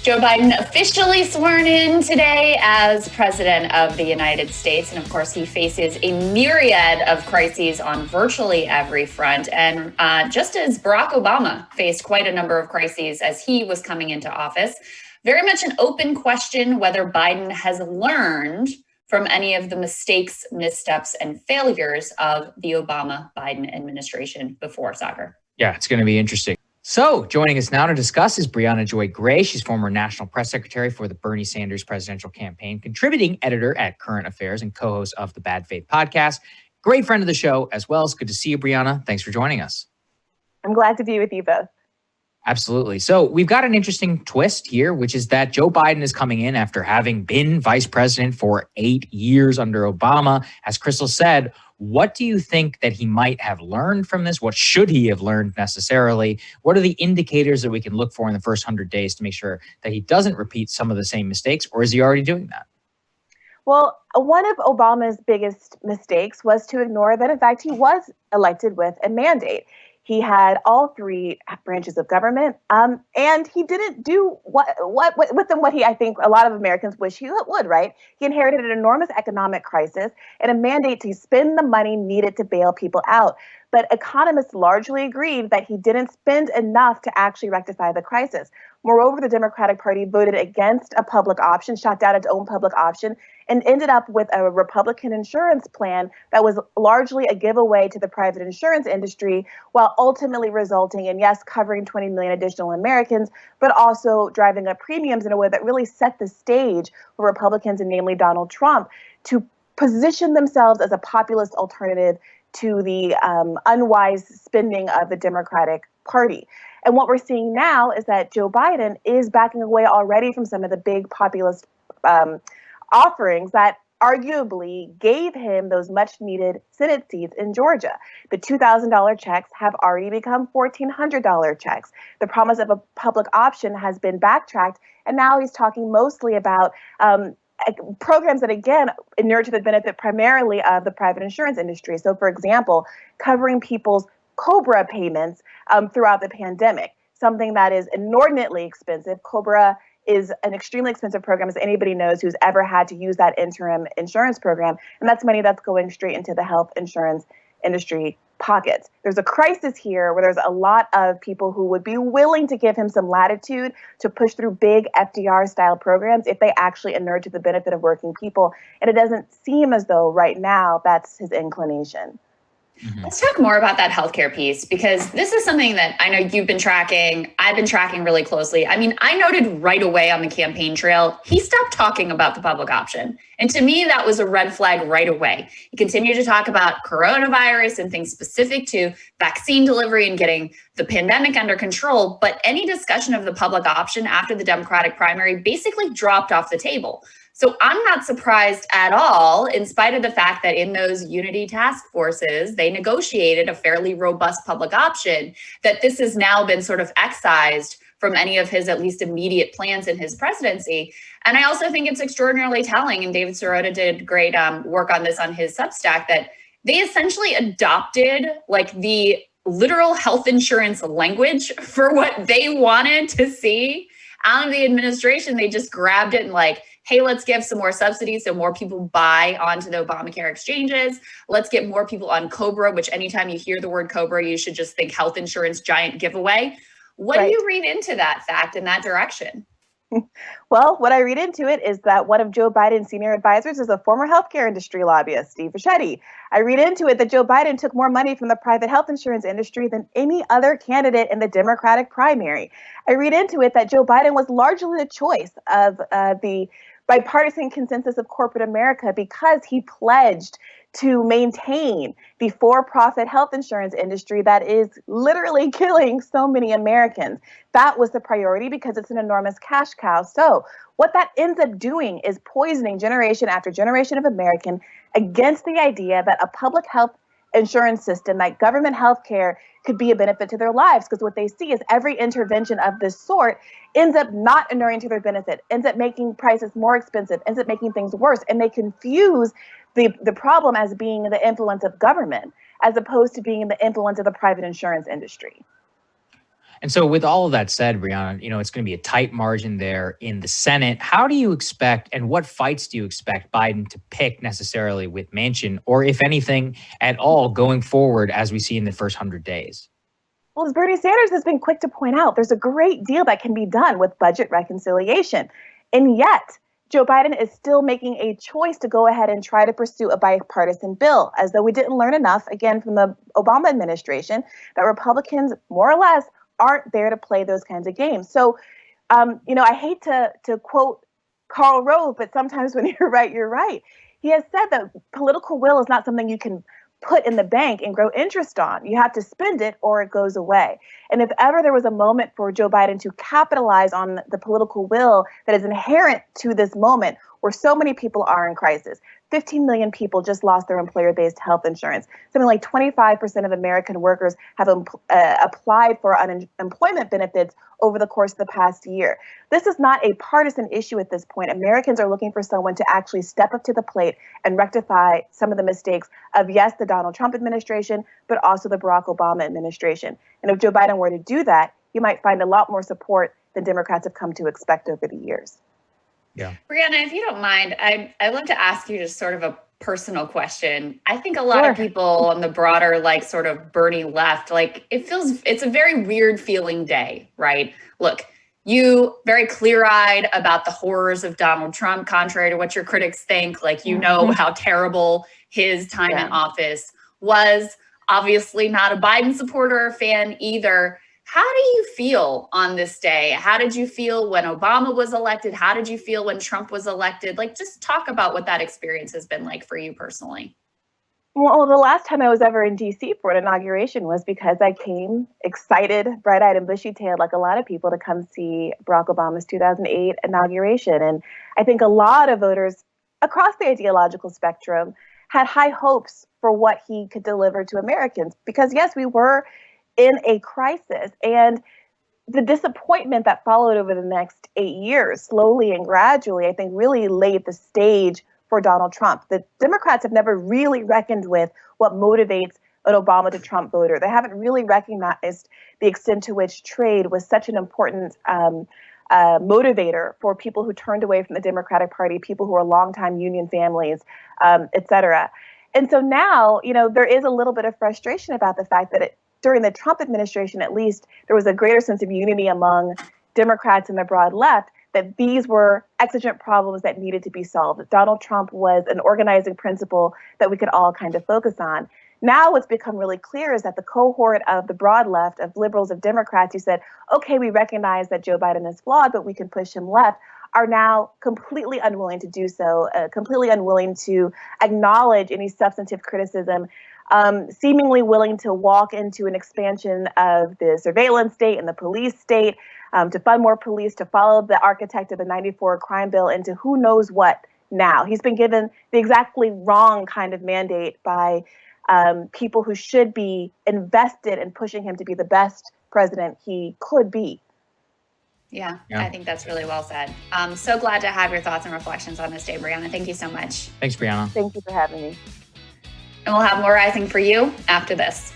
Joe Biden officially sworn in today as president of the United States. And of course, he faces a myriad of crises on virtually every front. And just as Barack Obama faced quite a number of crises as he was coming into office, very much an open question whether Biden has learned from any of the mistakes, missteps, and failures of the Obama-Biden administration before, Sagar. Yeah, it's going to be interesting. So joining us now to discuss is Briahna Joy Gray. She's former National Press Secretary for the Bernie Sanders presidential campaign, contributing editor at Current Affairs and co-host of the Bad Faith podcast. Great friend of the show as well. It's good to see you, Briahna. Thanks for joining us. I'm glad to be with you both. Absolutely. So we've got an interesting twist here, which is that Joe Biden is coming in after having been vice president for 8 years under Obama. As Crystal said, what do you think that he might have learned from this? What should he have learned necessarily? What are the indicators that we can look for in the first 100 days to make sure that he doesn't repeat some of the same mistakes, or is he already doing that? Well, one of Obama's biggest mistakes was to ignore that, in fact, he was elected with a mandate. He had all three branches of government, and he didn't do what I think a lot of Americans wish he would, right? He inherited an enormous economic crisis and a mandate to spend the money needed to bail people out. But economists largely agreed that he didn't spend enough to actually rectify the crisis. Moreover, the Democratic Party voted against a public option, shot down its own public option, and ended up with a Republican insurance plan that was largely a giveaway to the private insurance industry, while ultimately resulting in, yes, covering 20 million additional Americans, but also driving up premiums in a way that really set the stage for Republicans, and namely Donald Trump, to position themselves as a populist alternative to the unwise spending of the Democratic Party. And what we're seeing now is that Joe Biden is backing away already from some of the big populist offerings that arguably gave him those much needed Senate seats in Georgia. The $2,000 checks have already become $1,400 checks. The promise of a public option has been backtracked. And now he's talking mostly about programs that, again, inure to the benefit primarily of the private insurance industry. So, for example, covering people's COBRA payments throughout the pandemic, something that is inordinately expensive. COBRA is an extremely expensive program, as anybody knows who's ever had to use that interim insurance program. And that's money that's going straight into the health insurance industry pockets. There's a crisis here where there's a lot of people who would be willing to give him some latitude to push through big FDR-style programs if they actually inure to the benefit of working people. And it doesn't seem as though right now that's his inclination. Mm-hmm. Let's talk more about that healthcare piece, because this is something that I know you've been tracking. I've been tracking really closely. I mean, I noted right away on the campaign trail, he stopped talking about the public option. And to me, that was a red flag right away. He continued to talk about coronavirus and things specific to vaccine delivery and getting the pandemic under control. But any discussion of the public option after the Democratic primary basically dropped off the table. So I'm not surprised at all, in spite of the fact that in those unity task forces, they negotiated a fairly robust public option, that this has now been sort of excised from any of his at least immediate plans in his presidency. And I also think it's extraordinarily telling, and David Sirota did great work on this on his Substack, that they essentially adopted like the literal health insurance language for what they wanted to see out of the administration. They just grabbed it and like, hey, let's give some more subsidies so more people buy onto the Obamacare exchanges. Let's get more people on COBRA, which anytime you hear the word COBRA, you should just think health insurance giant giveaway. What do you read into that fact in that direction? Well, what I read into it is that one of Joe Biden's senior advisors is a former healthcare industry lobbyist, Steve Fischetti. I read into it that Joe Biden took more money from the private health insurance industry than any other candidate in the Democratic primary. I read into it that Joe Biden was largely the choice of the bipartisan consensus of corporate America because he pledged to maintain the for-profit health insurance industry that is literally killing so many Americans. That was the priority because it's an enormous cash cow. So what that ends up doing is poisoning generation after generation of American against the idea that a public health insurance system, like government health care, could be a benefit to their lives. Because what they see is every intervention of this sort ends up not inuring to their benefit, ends up making prices more expensive, ends up making things worse. And they confuse the problem as being the influence of government as opposed to being the influence of the private insurance industry. And so with all of that said, Briahna, it's going to be a tight margin there in the Senate. How do you expect, and what fights do you expect Biden to pick necessarily with Manchin, or if anything at all going forward as we see in the first 100 days? Well, as Bernie Sanders has been quick to point out, there's a great deal that can be done with budget reconciliation. And yet, Joe Biden is still making a choice to go ahead and try to pursue a bipartisan bill, as though we didn't learn enough, again, from the Obama administration, that Republicans, more or less, aren't there to play those kinds of games. So, I hate to quote Karl Rove, but sometimes when you're right, you're right. He has said that political will is not something you can put in the bank and grow interest on. You have to spend it or it goes away. And if ever there was a moment for Joe Biden to capitalize on the political will that is inherent to this moment, where so many people are in crisis. 15 million people just lost their employer-based health insurance. Something like 25% of American workers have applied for unemployment benefits over the course of the past year. This is not a partisan issue at this point. Americans are looking for someone to actually step up to the plate and rectify some of the mistakes of, yes, the Donald Trump administration, but also the Barack Obama administration. And if Joe Biden were to do that, you might find a lot more support than Democrats have come to expect over the years. Yeah. Briahna, if you don't mind, I'd love to ask you just sort of a personal question. I think a lot of people on the broader, sort of Bernie left, it's a very weird feeling day, right? Look, you very clear-eyed about the horrors of Donald Trump, contrary to what your critics think. You know how terrible his time in office was. Obviously not a Biden supporter or fan either. How do you feel on this day? How did you feel when Obama was elected? How did you feel when Trump was elected? Just talk about what that experience has been like for you personally. Well, the last time I was ever in D.C. for an inauguration was because I came excited, bright-eyed and bushy-tailed, like a lot of people, to come see Barack Obama's 2008 inauguration. And I think a lot of voters across the ideological spectrum had high hopes for what he could deliver to Americans. Because, yes, we were in a crisis. And the disappointment that followed over the next 8 years, slowly and gradually, I think really laid the stage for Donald Trump. The Democrats have never really reckoned with what motivates an Obama to Trump voter. They haven't really recognized the extent to which trade was such an important motivator for people who turned away from the Democratic Party, people who are longtime union families, et cetera. And so now, there is a little bit of frustration about the fact that during the Trump administration, at least, there was a greater sense of unity among Democrats and the broad left that these were exigent problems that needed to be solved. Donald Trump was an organizing principle that we could all kind of focus on. Now what's become really clear is that the cohort of the broad left, of liberals, of Democrats who said, okay, we recognize that Joe Biden is flawed, but we can push him left, are now completely unwilling to do so, completely unwilling to acknowledge any substantive criticism, seemingly willing to walk into an expansion of the surveillance state and the police state, to fund more police, to follow the architect of the 94 crime bill into who knows what now. He's been given the exactly wrong kind of mandate by people who should be invested in pushing him to be the best president he could be. Yeah, I think that's really well said. I'm so glad to have your thoughts and reflections on this day, Briahna. Thank you so much. Thanks, Briahna. Thank you for having me. And we'll have more Rising for you after this.